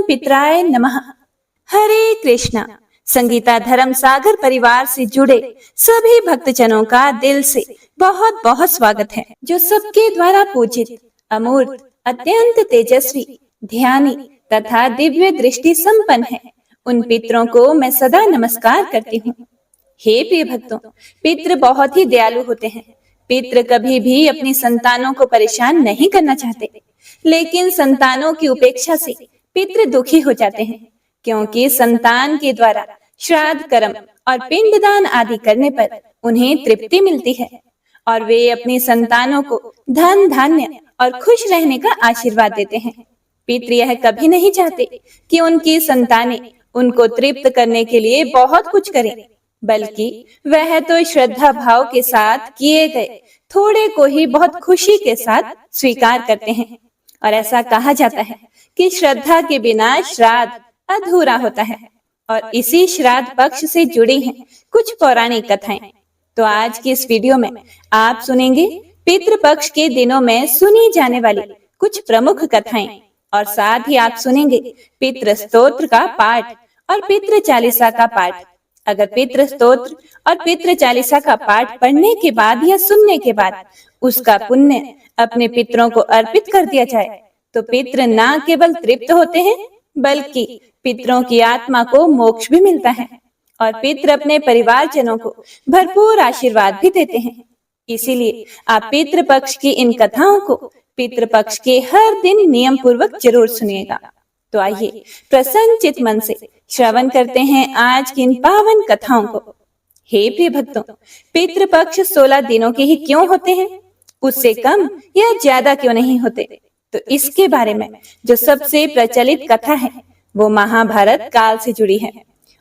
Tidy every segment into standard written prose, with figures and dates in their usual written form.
पितराय नमः। हरे कृष्णा। संगीता धर्म सागर परिवार से जुड़े सभी भक्तजनों का दिल से बहुत बहुत स्वागत है, जो सबके द्वारा पूजित, अमूर्त, अत्यंत तेजस्वी, ध्यानी तथा दिव्य दृष्टि संपन्न है, उन पितरों को मैं सदा नमस्कार करती हूँ। हे प्रिय भक्तों, पितृ बहुत ही दयालु होते हैं। पितृ कभी भी अपनी संतानों को परेशान नहीं करना चाहते, लेकिन संतानों की उपेक्षा से पितृ दुखी हो जाते हैं, क्योंकि संतान के द्वारा श्राद्ध कर्म और पिंडदान आदि करने पर उन्हें तृप्ति मिलती है और वे अपनी संतानों को धन धान्य और खुश रहने का आशीर्वाद देते हैं। पितृ यह कभी नहीं चाहते कि उनकी संतानें उनको तृप्त करने के लिए बहुत कुछ करें, बल्कि वह तो श्रद्धा भाव के साथ किए गए थोड़े को ही बहुत खुशी के साथ स्वीकार करते हैं। और ऐसा कहा जाता है कि श्रद्धा के बिना श्राद्ध अधूरा होता है, और इसी श्राद्ध पक्ष से जुड़ी हैं कुछ पौराणिक कथाएं। तो आज की इस वीडियो में आप सुनेंगे पितृ पक्ष के दिनों में सुनी जाने वाली कुछ प्रमुख कथाएं, और साथ ही आप सुनेंगे पितृ स्तोत्र का पाठ और पितृ चालीसा का पाठ। अगर पितृ स्तोत्र और पितृ चालीसा का पाठ पढ़ने के बाद या सुनने के बाद उसका पुण्य अपने पितरों को अर्पित कर दिया जाए, तो पितृ न केवल तृप्त होते हैं, बल्कि पितरों की आत्मा को मोक्ष भी मिलता है, और पितृ अपने परिवारजनों को भरपूर आशीर्वाद भी देते हैं। इसीलिए आप पितृ पक्ष की इन कथाओं को पितृ पक्ष के हर दिन नियम पूर्वक जरूर सुनिएगा। तो आइए प्रसन्न चित मन से श्रवण करते हैं आज की इन पावन कथाओं को। हे प्रिय भक्तों, पितृ पक्ष 16 दिनों के ही क्यों होते हैं? उससे कम या ज्यादा क्यों नहीं होते? तो इसके बारे में जो सबसे प्रचलित कथा है वो महाभारत काल से जुड़ी है,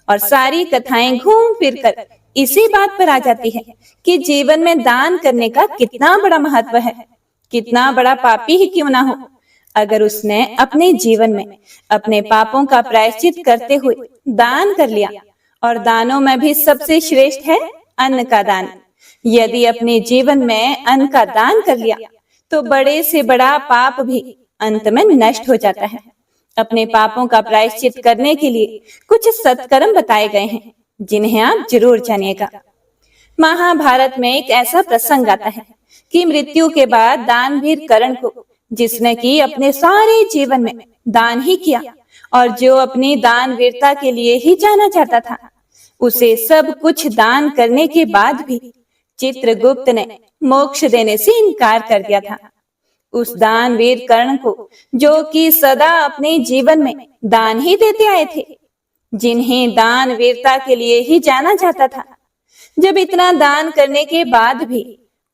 और सारी कथाएं घूम फिर कर इसी बात पर आ जाती है कि जीवन में दान करने का कितना बड़ा महत्व है। कितना बड़ा पापी ही क्यों ना हो, अगर उसने अपने जीवन में अपने पापों का प्रायश्चित करते हुए दान कर लिया, और दानों में भी सबसे श्रेष्ठ है अन्न का दान। यदि अपने जीवन में अन्न का दान कर लिया, तो बड़े से बड़ा पाप भी अंत में नष्ट हो जाता है। अपने पापों का प्रायश्चित करने के लिए कुछ सत्कर्म बताए गए हैं, जिन्हें आप जरूर जानिएगा। महाभारत में एक ऐसा प्रसंग आता है कि मृत्यु के बाद दानवीर कर्ण को, जिसने कि अपने सारे जीवन में दान ही किया और जो अपनी दानवीरता के लिए ही जाना जाता था, उसे सब कुछ दान करने के बाद भी चित्रगुप्त ने मोक्ष देने से इनकार कर दिया था। उस दानवीर कर्ण को, जो कि सदा अपने जीवन में दान ही देते आए थे, जिन्हें दान वीरता के लिए ही जाना जाता था, जब इतना दान करने के बाद भी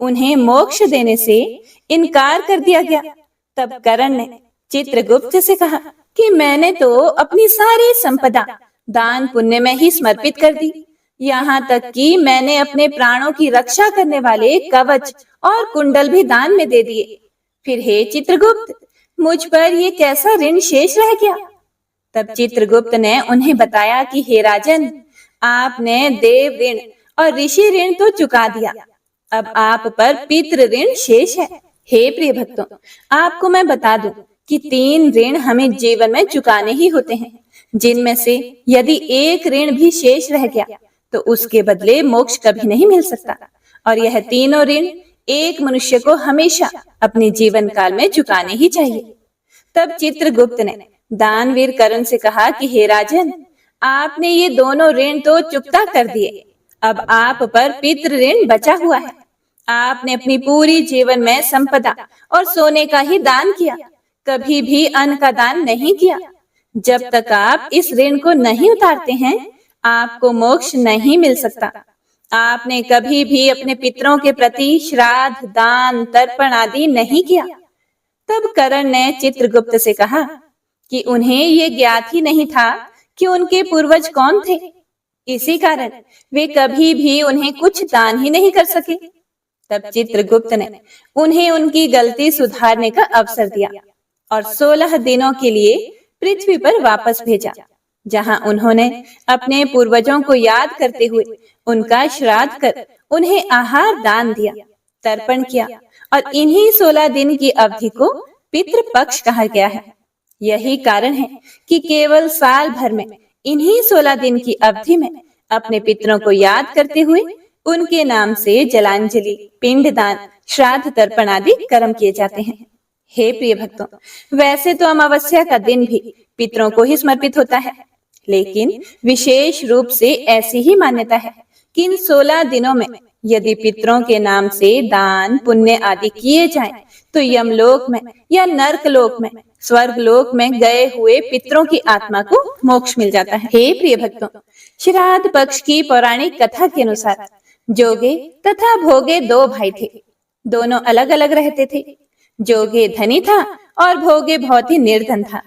उन्हें मोक्ष देने से इनकार कर दिया गया, तब कर्ण ने चित्रगुप्त से कहा कि मैंने तो अपनी सारी संपदा दान पुण्य में ही समर्पित कर दी, यहाँ तक कि मैंने अपने प्राणों की रक्षा करने वाले कवच और कुंडल भी दान में दे दिए। फिर हे चित्रगुप्त, मुझ पर ये कैसा ऋण शेष रह गया? तब चित्रगुप्त ने उन्हें बताया कि हे राजन, आपने देव ऋण और ऋषि ऋण तो चुका दिया, अब आप पर पितृ ऋण शेष है। हे प्रिय भक्तों, आपको मैं बता दूं कि 3 ऋण हमें जीवन में चुकाने ही होते हैं, जिनमें से यदि एक ऋण भी शेष रह गया तो उसके बदले मोक्ष कभी नहीं मिल सकता, और यह तीनों ऋण एक मनुष्य को हमेशा अपने जीवन काल में चुकाने ही चाहिए। तब चित्रगुप्त ने दानवीर कर्ण से कहा कि हे राजन, आपने ये दोनों ऋण तो चुकता कर दिए, अब आप पर पितृ ऋण बचा हुआ है। आपने अपनी पूरी जीवन में संपदा और सोने का ही दान किया, कभी भी अन्न का दान नहीं किया। जब तक आप इस ऋण को नहीं उतारते हैं, आपको मोक्ष नहीं मिल सकता। आपने कभी भी अपने पितरों के प्रति श्राद्ध, दान, तर्पण आदि नहीं किया। तब कर्ण ने चित्रगुप्त से कहा कि उन्हें ये ज्ञात ही नहीं था कि उनके पूर्वज कौन थे, इसी कारण वे कभी भी उन्हें कुछ दान ही नहीं कर सके। तब चित्रगुप्त ने उन्हें उनकी गलती सुधारने का अवसर दिया और 16 दिनों के लिए पृथ्वी पर वापस भेजा, जहां उन्होंने अपने पूर्वजों को याद करते हुए उनका श्राद्ध कर उन्हें आहार दान दिया, तर्पण किया, और इन्हीं 16 दिन की अवधि को पितृ पक्ष कहा गया है। यही कारण है कि केवल साल भर में इन्हीं 16 दिन की अवधि में अपने पितरों को याद करते हुए उनके नाम से जलांजलि, पिंडदान, श्राद्ध तर्पण आदि कर्म किए जाते हैं। हे प्रिय भक्तों, वैसे तो अमावस्या का दिन भी पितरों को ही समर्पित होता है, लेकिन विशेष रूप से ऐसी ही मान्यता है कि इन 16 दिनों में यदि पितरों के नाम से दान पुण्य आदि किए जाएं, तो यमलोक में या नर्क लोक में, स्वर्ग लोक में गए हुए पितरों की आत्मा को मोक्ष मिल जाता है। हे प्रिय भक्तों, श्राद्ध पक्ष की पौराणिक कथा के अनुसार जोगे तथा भोगे 2 भाई थे। दोनों अलग अलग रहते थे। जोगे धनी था और भोगे बहुत ही निर्धन था,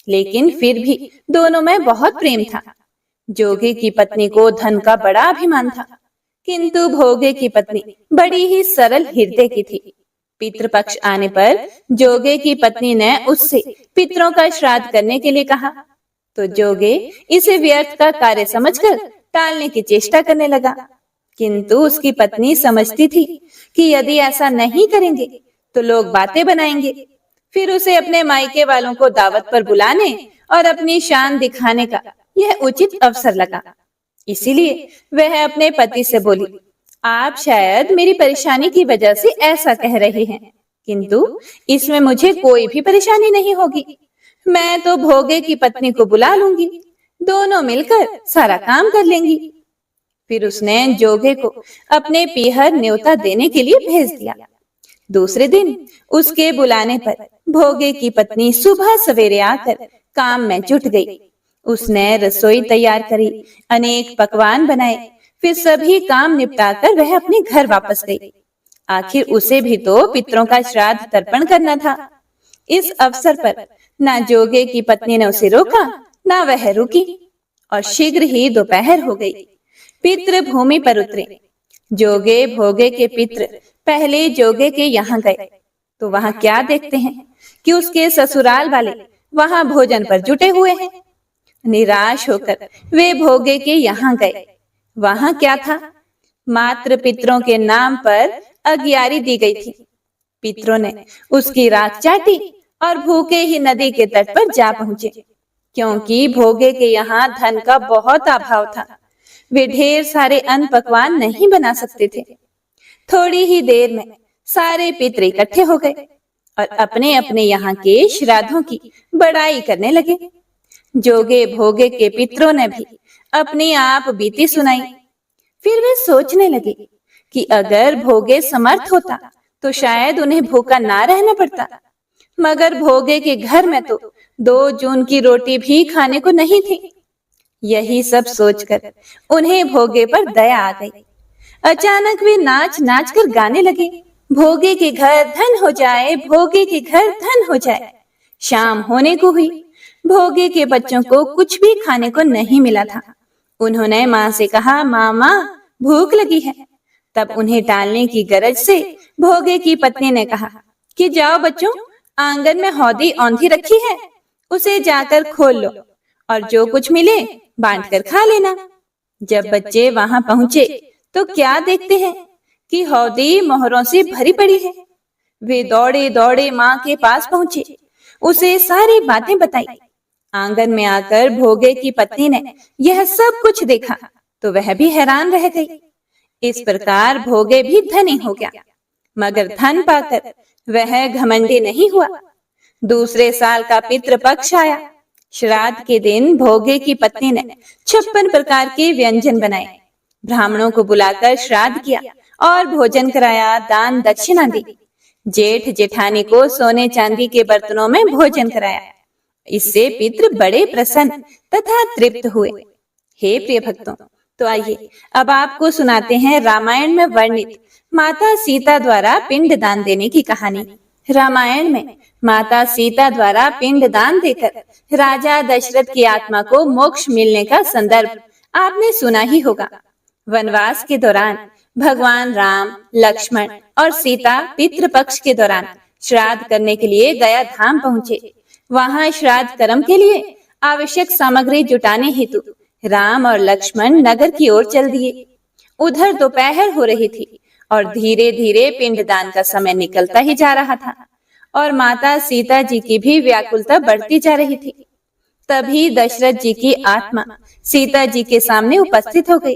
लेकिन फिर भी दोनों में बहुत प्रेम था। जोगे की पत्नी को धन का बड़ा अभिमान था, किंतु भोगे की पत्नी बड़ी ही सरल हृदय की थी। पितृपक्ष आने पर जोगे की पत्नी ने उससे पितरों का श्राद्ध करने के लिए कहा, तो जोगे इसे व्यर्थ का कार्य समझकर टालने की चेष्टा करने लगा। किंतु उसकी पत्नी समझती थी कि यदि ऐसा नहीं करेंगे तो लोग बातें बनाएंगे। फिर उसे अपने मायके वालों को दावत पर बुलाने और अपनी शान दिखाने का यह उचित अवसर लगा। इसीलिए वह अपने पति से बोली, आप शायद मेरी परेशानी की वजह से ऐसा कह रहे हैं, किंतु इसमें मुझे कोई भी परेशानी नहीं होगी। मैं तो भोगे की पत्नी को बुला लूंगी, दोनों मिलकर सारा काम कर लेंगी। फिर उसने जोगे को अपने पीहर न्योता देने के लिए भेज दिया। दूसरे दिन उसके बुलाने पर भोगे की पत्नी सुबह सवेरे आकर काम में जुट गई। उसने रसोई तैयार करी, अनेक पकवान बनाए, फिर सभी काम निपटाकर वह अपने घर वापस गई। आखिर उसे भी तो पितरों का श्राद्ध तर्पण करना था। इस अवसर पर ना जोगे की पत्नी ने उसे रोका, ना वह रुकी, और शीघ्र ही दोपहर हो गई। पितृ भूमि पर उतरे। जोगे भोगे के पितृ पहले जोगे के यहाँ गए, तो वहां क्या देखते हैं कि उसके ससुराल वाले वहां भोजन पर जुटे हुए हैं। निराश होकर वे भोगे के यहाँ गए। वहां क्या था? मात्र पितरों के नाम पर अगियारी दी गई थी। पितरों ने उसकी राख चाटी और भूखे ही नदी के तट पर जा पहुंचे, क्योंकि भोगे के यहाँ धन का बहुत अभाव था। वे ढेर सारे अन्न पकवान नहीं बना सकते थे। थोड़ी ही देर में सारे पितर इकट्ठे हो गए और अपने अपने यहाँ के श्राद्धों की बड़ाई करने लगे। जोगे भोगे के पितरों ने भी अपनी आप बीती सुनाई। फिर वे सोचने लगे कि अगर भोगे समर्थ होता तो शायद उन्हें भूखा ना रहना पड़ता, मगर भोगे के घर में तो 2 जून की रोटी भी खाने को नहीं थी। यही सब सोचकर उन्हें भोगे पर दया आ गई। अचानक वे नाच नाच कर गाने लगे, भोगे के घर धन हो जाए, भोगे के घर धन हो जाए। शाम होने को हुई। भोगे के बच्चों को कुछ भी खाने को नहीं मिला था। उन्होंने माँ से कहा, मामा भूख लगी है। तब उन्हें टालने की गरज से भोगे की पत्नी ने कहा कि जाओ बच्चों, आंगन में हौदी औंधी रखी है, उसे जाकर खोल लो और जो कुछ मिले बांटकर खा लेना। जब बच्चे वहां पहुंचे तो क्या देखते हैं कि हौदी मोहरों से भरी पड़ी है। वे दौड़े दौड़े माँ के पास पहुंचे, उसे सारी बातें बताई। आंगन में आकर भोगे की पत्नी ने यह सब कुछ देखा तो वह भी हैरान रह गई। इस प्रकार भोगे भी धनी हो गया, मगर धन पाकर वह घमंडी नहीं हुआ। दूसरे साल का पितृपक्ष आया। श्राद्ध के दिन भोगे की पत्नी ने 56 प्रकार के व्यंजन बनाए, ब्राह्मणों को बुलाकर श्राद्ध किया और भोजन कराया, दान दक्षिणा दी। जेठ जेठानी को सोने चांदी के बर्तनों में भोजन कराया। इससे पितृ बड़े प्रसन्न तथा तृप्त हुए। हे प्रिय भक्तों, तो आइए अब आपको सुनाते हैं रामायण में वर्णित माता सीता द्वारा पिंड दान देने की कहानी। रामायण में माता सीता द्वारा पिंड दान देकर राजा दशरथ की आत्मा को मोक्ष मिलने का संदर्भ आपने सुना ही होगा। वनवास के दौरान भगवान राम, लक्ष्मण और सीता पितृपक्ष के दौरान श्राद्ध करने के लिए गया धाम पहुंचे। वहां श्राद्ध कर्म के लिए आवश्यक सामग्री जुटाने हेतु राम और लक्ष्मण नगर की ओर चल दिए। उधर दोपहर हो रही थी और धीरे धीरे पिंडदान का समय निकलता ही जा रहा था और माता सीता जी की भी व्याकुलता बढ़ती जा रही थी। तभी दशरथ जी की आत्मा सीता जी के सामने उपस्थित हो गई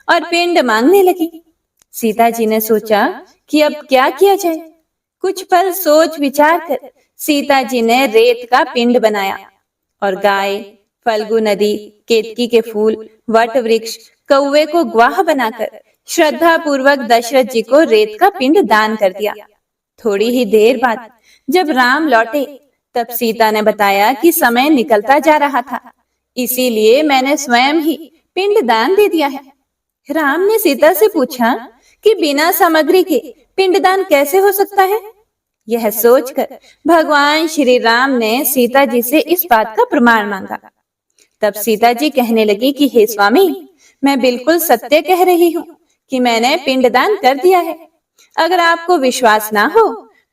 और पिंड मांगने लगी। सीता जी ने सोचा कि अब क्या किया जाए। कुछ पल सोच विचार कर सीता जी ने रेत का पिंड बनाया और गाय, फल्गु नदी, केतकी के फूल, वट वृक्ष, कौवे को ग्वाह बनाकर श्रद्धा पूर्वक दशरथ जी को रेत का पिंड दान कर दिया। थोड़ी ही देर बाद जब राम लौटे तब सीता ने बताया कि समय निकलता जा रहा था, इसीलिए मैंने स्वयं ही पिंड दान दे दिया है। राम ने सीता से पूछा कि बिना सामग्री के पिंडदान कैसे हो सकता है। यह सोचकर भगवान श्री राम ने सीता जी से इस बात का प्रमाण मांगा। तब सीता जी कहने लगी कि हे स्वामी, मैं बिल्कुल सत्य कह रही हूँ कि मैंने पिंडदान कर दिया है। अगर आपको विश्वास ना हो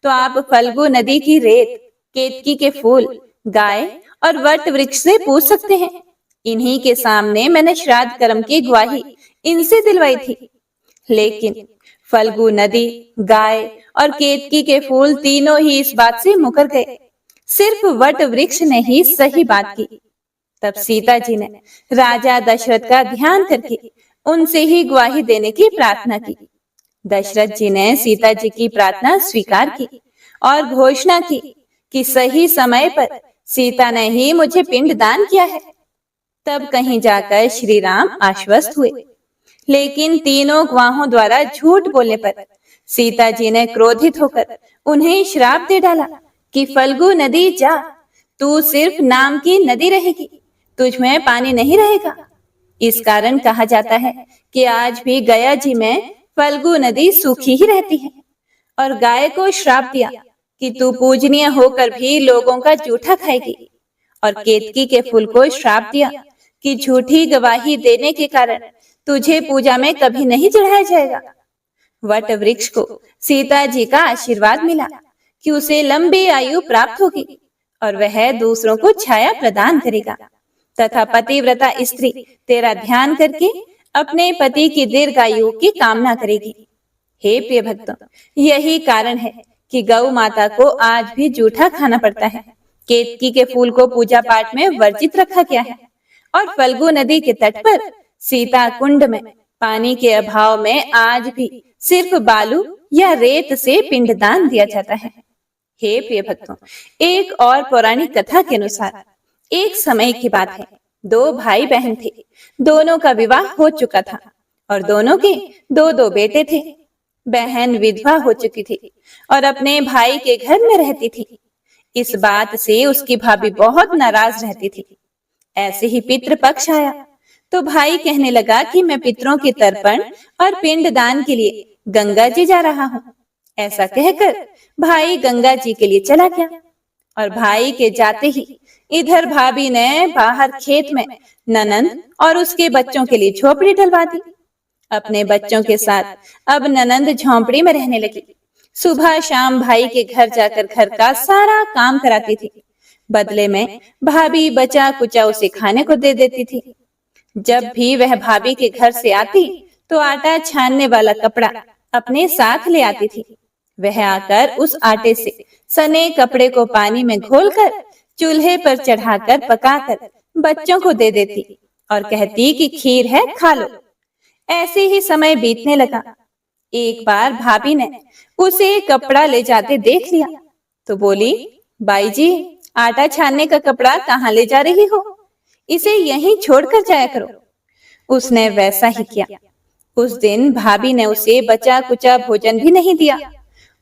तो आप फल्गु नदी की रेत, केतकी के फूल, गाय और वट वृक्ष से पूछ सकते हैं। इन्हीं के सामने मैंने श्राद्ध कर्म की गवाही इनसे दिलवाई थी। लेकिन फल्गु नदी, गाय और केतकी के फूल तीनों ही इस बात से मुकर गए। सिर्फ वट वृक्ष ने ही सही बात की। तब सीता जी ने राजा दशरथ का ध्यान करके उनसे ही गवाही देने की प्रार्थना की। दशरथ जी ने सीता जी की प्रार्थना स्वीकार की और घोषणा की कि सही समय पर सीता ने ही मुझे पिंड दान किया है। तब कहीं जाकर श्री राम आश्वस्त हुए। लेकिन तीनों गवाहों द्वारा झूठ बोलने पर सीता जी ने क्रोधित होकर उन्हें श्राप दे डाला कि फल्गु नदी जा, तू सिर्फ नाम की नदी रहेगी, तुझ में पानी नहीं रहेगा। इस कारण कहा जाता है कि आज भी गया जी में फल्गु नदी सूखी ही रहती है। और गाय को श्राप दिया कि तू पूजनीय होकर भी लोगों का जूठा खाएगी। और केतकी के फूल को श्राप दिया कि झूठी गवाही देने के कारण तुझे पूजा में कभी नहीं चढ़ाया जाएगा। वट वृक्ष को सीता जी का आशीर्वाद मिला कि उसे लंबी आयु प्राप्त होगी और वह दूसरों को छाया प्रदान करेगा तथा पतिव्रता स्त्री तेरा ध्यान करके अपने पति की दीर्घायु की कामना करेगी। हे प्रिय भक्तों, यही कारण है कि गौ माता को आज भी जूठा खाना पड़ता है। केतकी के फूल को पूजा पाठ में वर्जित रखा गया है और फल्गु नदी के तट पर सीता कुंड में पानी के अभाव में आज भी सिर्फ बालू या रेत से पिंडदान दिया जाता है। हे प्रिय भक्तों, एक और पौराणिक कथा के अनुसार एक समय की बात है, दो भाई बहन थे। दोनों का विवाह हो चुका था और दोनों के दो दो बेटे थे। बहन विधवा हो चुकी थी और अपने भाई के घर में रहती थी। इस बात से उसकी भाभी बहुत नाराज रहती थी। ऐसे ही पितृ पक्ष आया तो भाई कहने लगा कि मैं पितरों के तर्पण और पिंड दान के लिए गंगा जी जा रहा हूँ। ऐसा कहकर भाई गंगा जी के लिए चला गया और भाई के जाते ही इधर भाभी ने बाहर खेत में ननंद और उसके बच्चों के लिए झोपड़ी डलवा दी। अपने बच्चों के साथ अब ननंद झोपड़ी में रहने लगी। सुबह शाम भाई के घर जाकर घर का सारा काम कराती थी। बदले में भाभी बचा कुचा उसे खाने को दे देती थी। जब भी वह भाभी के घर से आती तो आटा छानने वाला कपड़ा अपने साथ ले आती थी। वह आकर उस आटे से सने कपड़े को पानी में घोलकर चूल्हे पर चढ़ाकर पकाकर बच्चों को दे देती और कहती कि खीर है, खा लो। ऐसे ही समय बीतने लगा। एक बार भाभी ने उसे कपड़ा ले जाते देख लिया तो बोली, बाई जी, आटा छानने का कपड़ा कहाँ ले जा रही हो? इसे यहीं छोड़कर जाया करो। उसने वैसा ही किया। उस दिन भाभी ने उसे बचा कुचा भोजन भी नहीं दिया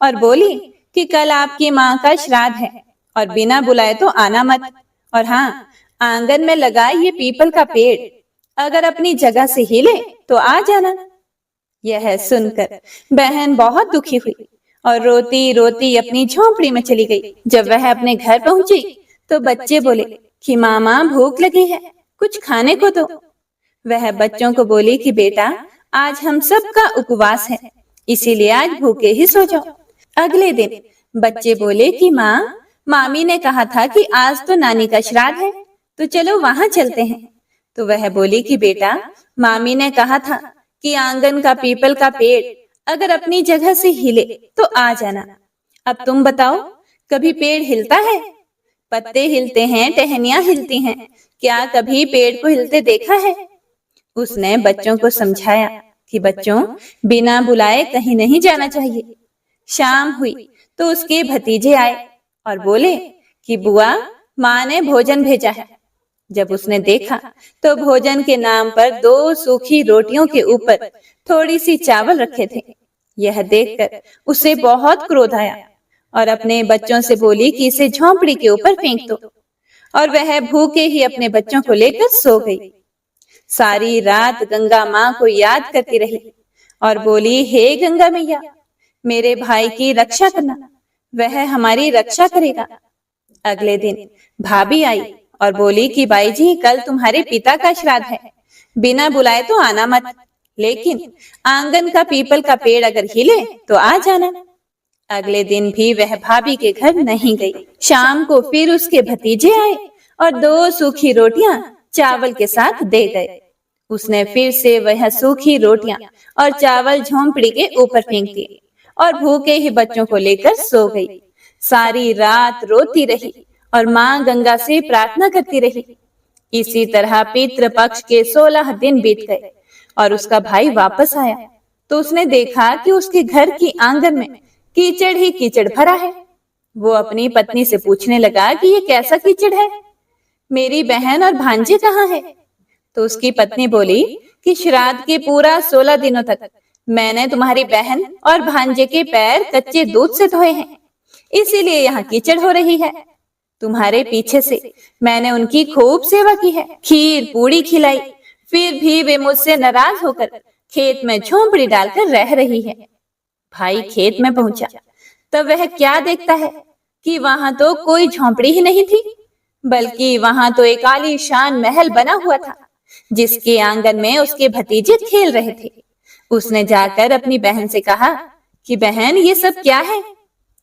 और बोली कि कल आपकी माँ का श्राद्ध है और बिना बुलाए तो आना मत। और हाँ, आंगन में लगा ये पीपल का पेड़ अगर अपनी जगह से हिले तो आ जाना। यह सुनकर बहन बहुत दुखी हुई और रोती रोती अपनी झोंपड़ी में चली गई। जब वह अपने घर पहुंची तो बच्चे बोले कि मामा भूख लगी है, कुछ खाने को दो। वह बच्चों को बोली कि बेटा, आज हम सबका उपवास है, इसीलिए आज भूखे ही सो जाओ। अगले दिन बच्चे बोले कि माँ, मामी ने कहा था कि आज तो नानी का श्राद्ध है, तो चलो वहां चलते हैं। तो वह बोली कि बेटा, मामी ने कहा था कि आंगन का पीपल का पेड़ अगर अपनी जगह से हिले तो आ जाना। अब तुम बताओ, कभी पेड़ हिलता है? पत्ते हिलते हैं, टहनियां हिलती हैं, क्या कभी पेड़ को हिलते देखा है? उसने बच्चों को समझाया कि बच्चों, बिना बुलाए कहीं नहीं जाना चाहिए। शाम हुई तो उसके भतीजे आए और बोले कि बुआ, माँ ने भोजन भेजा है। जब उसने देखा तो भोजन के नाम पर 2 सूखी रोटियों के ऊपर थोड़ी सी चावल रखे थे। यह देखकर उसे बहुत क्रोध आया और अपने बच्चों से बोली कि इसे झोंपड़ी के ऊपर फेंक दो। और वह भूखे ही अपने बच्चों को लेकर सो गई। सारी रात गंगा माँ को याद करती रही और बोली, हे गंगा मैया, मेरे भाई की रक्षा करना, वह हमारी रक्षा करेगा। अगले दिन भाभी आई और बोली कि बाई जी, कल तुम्हारे पिता का श्राद्ध है, बिना बुलाए तो आना मत, लेकिन आंगन का पीपल का पेड़ अगर हिले तो आ जाना। अगले दिन भी वह भाभी के घर नहीं गई। शाम को फिर उसके भतीजे आए और 2 सूखी रोटियां चावल के साथ दे गए। उसने फिर से वह सूखी रोटियां और चावल झोंपड़ी के ऊपर फेंक दिए और भूखे ही बच्चों को लेकर सो गई। सारी रात रोती रही और माँ गंगा से प्रार्थना करती रही। इसी तरह पितृ पक्ष के 16 दिन बीत गए और उसका भाई वापस आया तो उसने देखा कि उसके घर की आंगन में कीचड़ ही कीचड़ भरा है। वो अपनी पत्नी से पूछने लगा कि ये कैसा कीचड़ है, मेरी बहन और भांजे कहाँ है? तो उसकी पत्नी बोली कि श्राद्ध के पूरा 16 दिनों तक मैंने तुम्हारी बहन और भांजे के पैर कच्चे दूध से धोए हैं, इसीलिए यहाँ कीचड़ हो रही है। तुम्हारे पीछे से मैंने उनकी खूब सेवा की है, खीर पूड़ी खिलाई, फिर भी वे मुझसे नाराज होकर खेत में झोंपड़ी डालकर रह रही है। भाई खेत में पहुंचा तब वह क्या देखता है कि वहां तो कोई झोंपड़ी ही नहीं थी, बल्कि वहां तो एक आलीशान महल बना हुआ था, जिसके आंगन में उसके भतीजे खेल रहे थे। उसने जाकर अपनी बहन से कहा कि बहन, ये सब क्या है?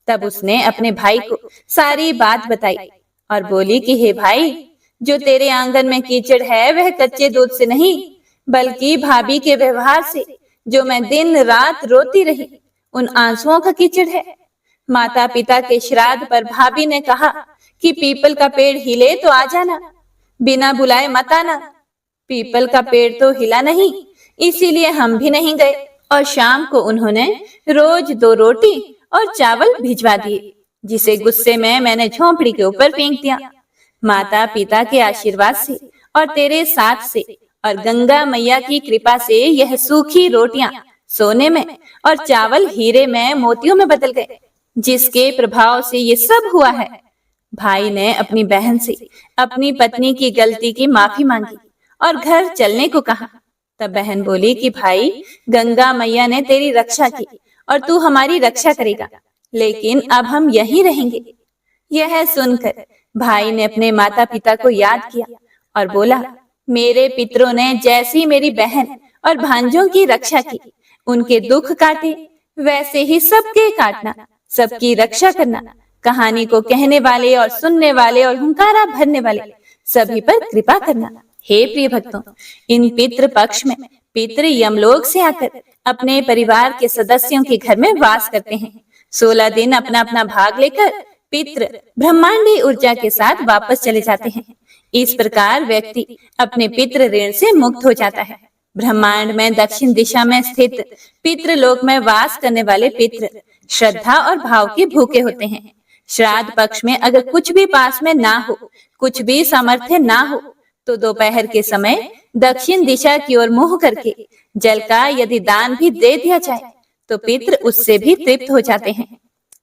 तब उसने अपने भाई को सारी बात बताई और बोली कि हे भाई, जो तेरे आंगन में कीचड़ है वह कच्चे दूध से नहीं, बल्कि भाभी के व्यवहार से, जो मैं दिन रात रोती रही, उन आंसुओं का कीचड़ है। माता पिता के श्राद्ध पर भाभी ने कहा कि पीपल का पेड़ हिले तो आ जाना, बिना बुलाए मत आना। पीपल का पेड़ तो हिला नहीं, इसीलिए हम भी नहीं गए और शाम को उन्होंने रोज 2 रोटी और चावल भिजवा दिए, जिसे गुस्से में मैंने झोंपड़ी के ऊपर फेंक दिया। माता पिता के आशीर्वाद से और तेरे साथ से और गंगा मैया की कृपा से यह सूखी रोटियां सोने में और चावल हीरे में, मोतियों में बदल गए, जिसके प्रभाव से ये सब हुआ है। भाई ने अपनी बहन से अपनी पत्नी की गलती की माफी मांगी और घर चलने को कहा। तब बहन बोली कि भाई, गंगा मैया ने तेरी रक्षा की और तू हमारी रक्षा करेगा, लेकिन अब हम यहीं रहेंगे। यह सुनकर भाई ने अपने माता पिता को याद किया और बोला, मेरे पितरों ने जैसी मेरी बहन और भांजों की रक्षा की, उनके दुख काटे, वैसे ही सबके काटना, सबकी रक्षा करना। कहानी को कहने वाले और सुनने वाले और हुंकारा भरने वाले सभी पर कृपा करना। हे प्रिय भक्तों, इन पितृ पक्ष में पितृ यमलोक से आकर अपने परिवार के सदस्यों के घर में वास करते हैं। 16 दिन अपना अपना भाग लेकर पितृ ब्रह्मांडी ऊर्जा के साथ वापस चले जाते हैं। इस प्रकार व्यक्ति अपने पितृ ऋण से मुक्त हो जाता है। ब्रह्मांड में दक्षिण दिशा में स्थित पितृलोक में वास करने वाले पितृ श्रद्धा और भाव के भूखे होते हैं। श्राद्ध पक्ष में अगर कुछ भी पास में ना हो, कुछ भी सामर्थ्य ना हो, तो दोपहर के समय दक्षिण दिशा की ओर मुंह करके जल का यदि दान भी दे दिया जाए तो पितृ उससे भी तृप्त हो जाते हैं।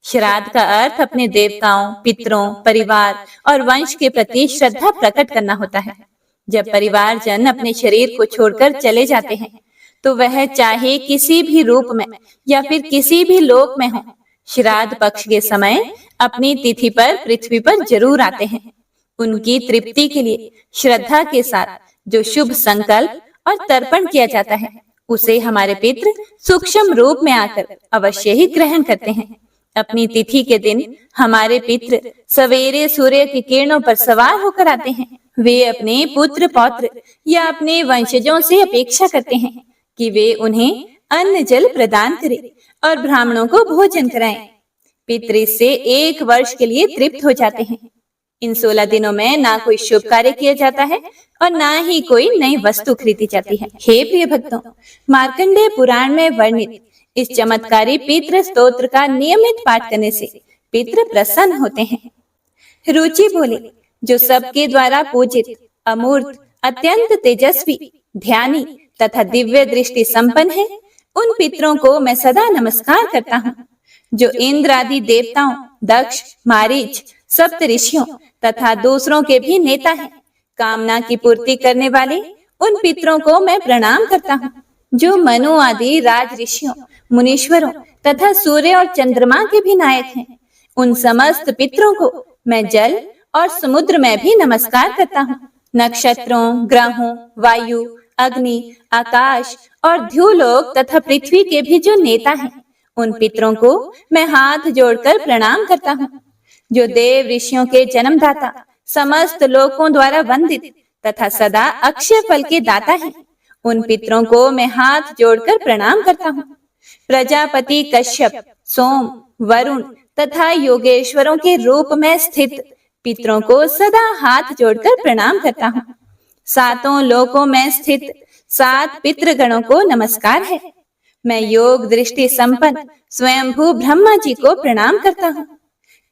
श्राद्ध का अर्थ अपने देवताओं, पितरों, परिवार और वंश के प्रति श्रद्धा प्रकट करना होता है। जब परिवारजन अपने शरीर को छोड़कर चले जाते हैं तो वह चाहे किसी भी रूप में या फिर किसी भी लोक में हो, श्राद्ध पक्ष के समय अपनी तिथि पर पृथ्वी पर जरूर आते हैं। उनकी तृप्ति के लिए श्रद्धा के साथ जो शुभ संकल्प और तर्पण किया जाता है, उसे हमारे पितृ सूक्ष्म रूप में आकर अवश्य ही ग्रहण करते हैं। अपनी तिथि के दिन हमारे पितृ सवेरे सूर्य की किरणों पर सवार होकर आते हैं। वे अपने पुत्र पौत्र या अपने वंशजों से अपेक्षा करते हैं कि वे उन्हें अन्न जल प्रदान करें और ब्राह्मणों को भोजन कराएं। पितृ इससे 1 वर्ष के लिए तृप्त हो जाते हैं। इन 16 दिनों में ना कोई शुभ कार्य किया जाता है और ना ही कोई नई वस्तु खरीदी जाती है। हे प्रिय भक्तों, मार्कंडेय पुराण में वर्णित इस चमत्कारी पितृ स्तोत्र का नियमित पाठ करने से पितृ प्रसन्न होते हैं। रुचि बोले, जो सबके द्वारा पूजित, अमूर्त, अत्यंत तेजस्वी, ध्यानी तथा दिव्य दृष्टि संपन्न है, उन पितरों को मैं सदा नमस्कार करता हूँ। जो इंद्र आदि देवताओं, दक्ष, मारीच, सप्त ऋषियों तथा दूसरों के भी नेता हैं, कामना की पूर्ति करने वाले उन पितरों को मैं प्रणाम करता हूँ। जो मनु आदि राज ऋषियों, मुनीश्वरों तथा सूर्य और चंद्रमा के भी नायक हैं, उन समस्त पितरों को मैं जल और समुद्र में भी नमस्कार करता हूँ। नक्षत्रों, ग्रहों, वायु, अग्नि, आकाश और ध्युलोक तथा पृथ्वी के भी जो नेता हैं, उन पितरों को मैं हाथ जोड़कर प्रणाम करता हूँ। जो देव ऋषियों के जन्मदाता, समस्त लोकों द्वारा वंदित तथा सदा अक्षय फल के दाता हैं, उन पितरों को मैं हाथ जोड़कर प्रणाम करता हूँ। प्रजापति कश्यप, सोम, वरुण तथा योगेश्वरों के रूप में स्थित पितरों को सदा हाथ जोड़कर प्रणाम करता हूँ। 7 लोकों में स्थित 7 पितृगणों को नमस्कार है। मैं योग दृष्टि संपन्न स्वयंभू ब्रह्मा जी को प्रणाम करता हूँ।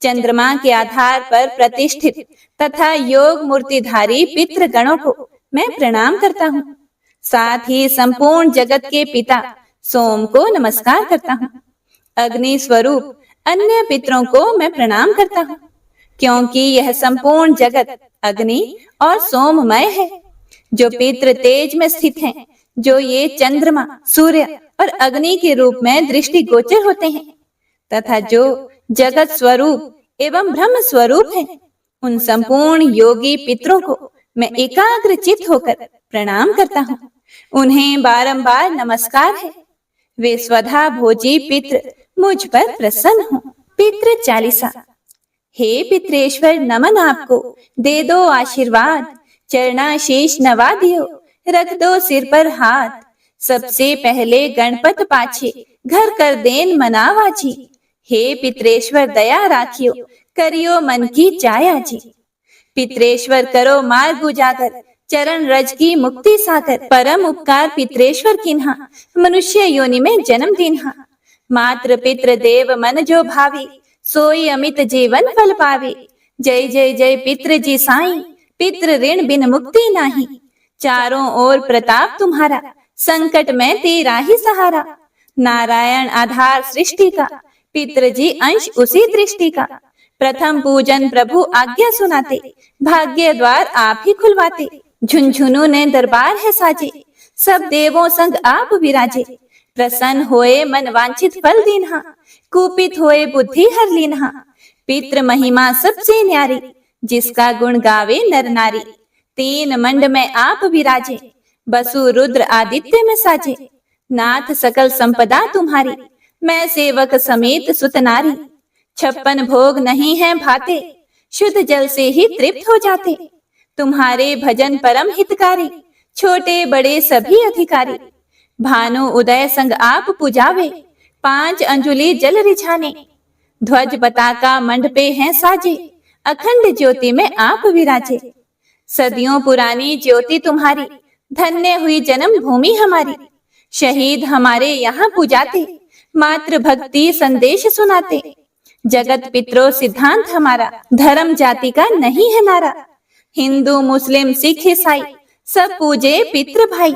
चंद्रमा के आधार पर प्रतिष्ठित तथा योग मूर्तिधारी पितृगणों को मैं प्रणाम करता हूँ। साथ ही संपूर्ण जगत के पिता सोम को नमस्कार करता हूँ। अग्नि स्वरूप अन्य पितरों को मैं प्रणाम करता हूँ, क्योंकि यह संपूर्ण जगत अग्नि और सोममय है। जो पितृ तेज में स्थित हैं, जो ये चंद्रमा, सूर्य और अग्नि के रूप में दृष्टि गोचर होते हैं तथा जो जगत स्वरूप एवं ब्रह्म स्वरूप हैं, उन संपूर्ण योगी पितरों को मैं एकाग्र चित्त होकर प्रणाम करता हूँ। उन्हें बारंबार नमस्कार है। वे स्वधा भोजी पितृ मुझ पर प्रसन्न हो। पितृ चालीसा। हे पितृेश्वर, नमन आपको, दे दो आशीर्वाद, चरणाशीष नवा दियो, रख दो सिर पर हाथ। सबसे पहले गणपत पाछे, घर कर देन मनावा जी। हे पितरेश्वर, दया राखियो, करियो मन की चाया जी। पितरेश्वर करो मार्ग उजागर, चरण रज की मुक्ति सागर। परम उपकार पितरेश्वर किन्हा, मनुष्य योनि में जन्म दीन्हा। मात्र पितृ देव मन जो भावी, सोई अमित जीवन फल पावे। जय जय जय पितृ जी साईं, पितृ ऋण बिन मुक्ति नाही। चारों ओर प्रताप तुम्हारा, संकट में तेरा ही सहारा। नारायण आधार सृष्टि का, पितृ जी अंश उसी दृष्टि का। प्रथम पूजन प्रभु आज्ञा सुनाते, भाग्य द्वार आप ही खुलवाते। झुनझुनू ने दरबार है साजे, सब देवों संग आप विराजे। प्रसन्न होए मन वांछित फल दीन्हा, कुपित होए बुद्धि हर लीन्हा। पितृ महिमा सबसे न्यारी, जिसका गुण गावे नर नारी। 3 मंड में आप विराजे, बसु रुद्र आदित्य में साजे। नाथ सकल संपदा तुम्हारी, मैं सेवक समेत सुत नारी। 56 भोग नहीं है भाते, शुद्ध जल से ही तृप्त हो जाते। तुम्हारे भजन परम हितकारी, छोटे बड़े सभी अधिकारी। भानु उदय संग आप पुजावे, 5 अंजुलि जल रिझाने। ध्वज पताका मंडपे हैं साजे, अखंड ज्योति में आप विराजे। सदियों पुरानी ज्योति तुम्हारी, धन्य हुई जन्म भूमि हमारी। शहीद हमारे यहाँ पुजाते, मात्र भक्ति संदेश सुनाते। जगत पितरो सिद्धांत हमारा, धर्म जाति का नहीं है नारा। हिंदू मुस्लिम सिख ईसाई, सब पूजे पितृ भाई।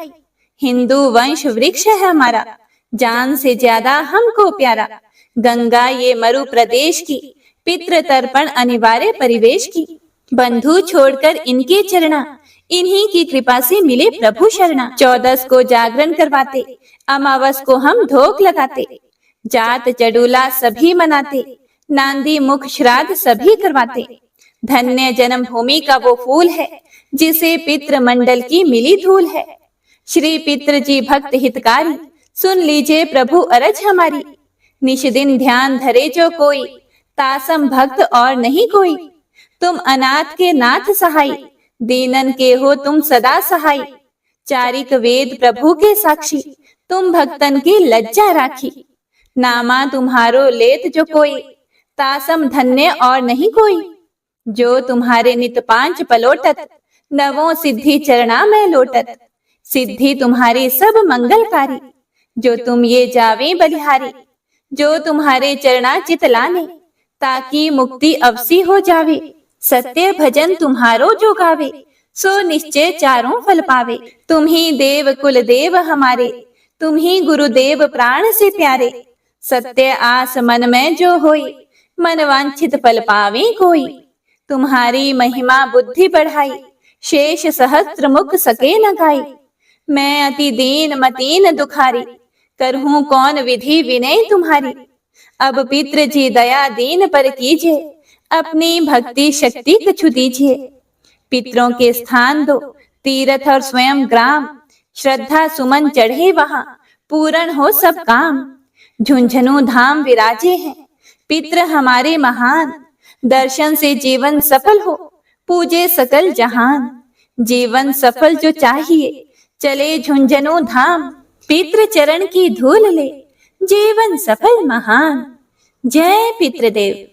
हिंदू वंश वृक्ष है हमारा, जान से ज्यादा हमको प्यारा। गंगा ये मरु प्रदेश की, पितृ तर्पण अनिवार्य परिवेश की। बंधु छोड़कर इनके चरणा, इन्हीं की कृपा से मिले प्रभु शरणा। 14 को जागरण करवाते, अमावस को हम धोख लगाते। जात चडूला सभी मनाते, नांदी मुख श्राद्ध सभी करवाते। धन्य जन्म भूमि का वो फूल है, जिसे पितृ मंडल की मिली धूल है। श्री पितृ जी भक्त हितकारी, सुन लीजिए प्रभु अरज हमारी। निश दिन ध्यान धरे जो कोई, तासम भक्त और नहीं कोई। तुम अनाथ के नाथ सहाय, दीनन के हो तुम सदा सहाय। चारिक वेद प्रभु के साक्षी, तुम भक्तन की लज्जा राखी। नामा तुम्हारो लेत जो कोई, तासम धन्य और नहीं कोई। जो तुम्हारे नित पांच पलोटत, नवों सिद्धि चरणा में लोटत। सिद्धि तुम्हारी सब मंगलकारी, जो तुम ये जावे बलिहारी। जो तुम्हारे चरणा चित लाने, ताकि मुक्ति अवसी हो जावे। सत्य भजन तुम्हारो जो गावे, सो निश्चय चारों फल पावे। तुम ही देव कुल देव हमारे, तुम ही गुरुदेव प्राण से प्यारे। सत्य आस मन में जो होई, मन वांछित फल पावे कोई। तुम्हारी महिमा बुद्धि बढ़ाई, शेष सहस्त्र मुख सके न गाई। मैं अति दीन मतीन दुखारी, करहूं कौन विधि विनय तुम्हारी। अब पितृ जी दया दीन पर कीजिए, अपनी भक्ति शक्ति कछु दीजिए। पितरों के स्थान दो तीर्थ और स्वयं ग्राम, श्रद्धा सुमन चढ़े वहां, पूर्ण हो सब काम। झुंझुनू धाम विराजे हैं पितृ हमारे महान, दर्शन से जीवन सफल हो, पूजे सकल जहान। जीवन सफल जो चाहिए, चले झुंझुनू धाम। पितृ चरण की धूल ले, जीवन सफल महान। जय पितृदेव।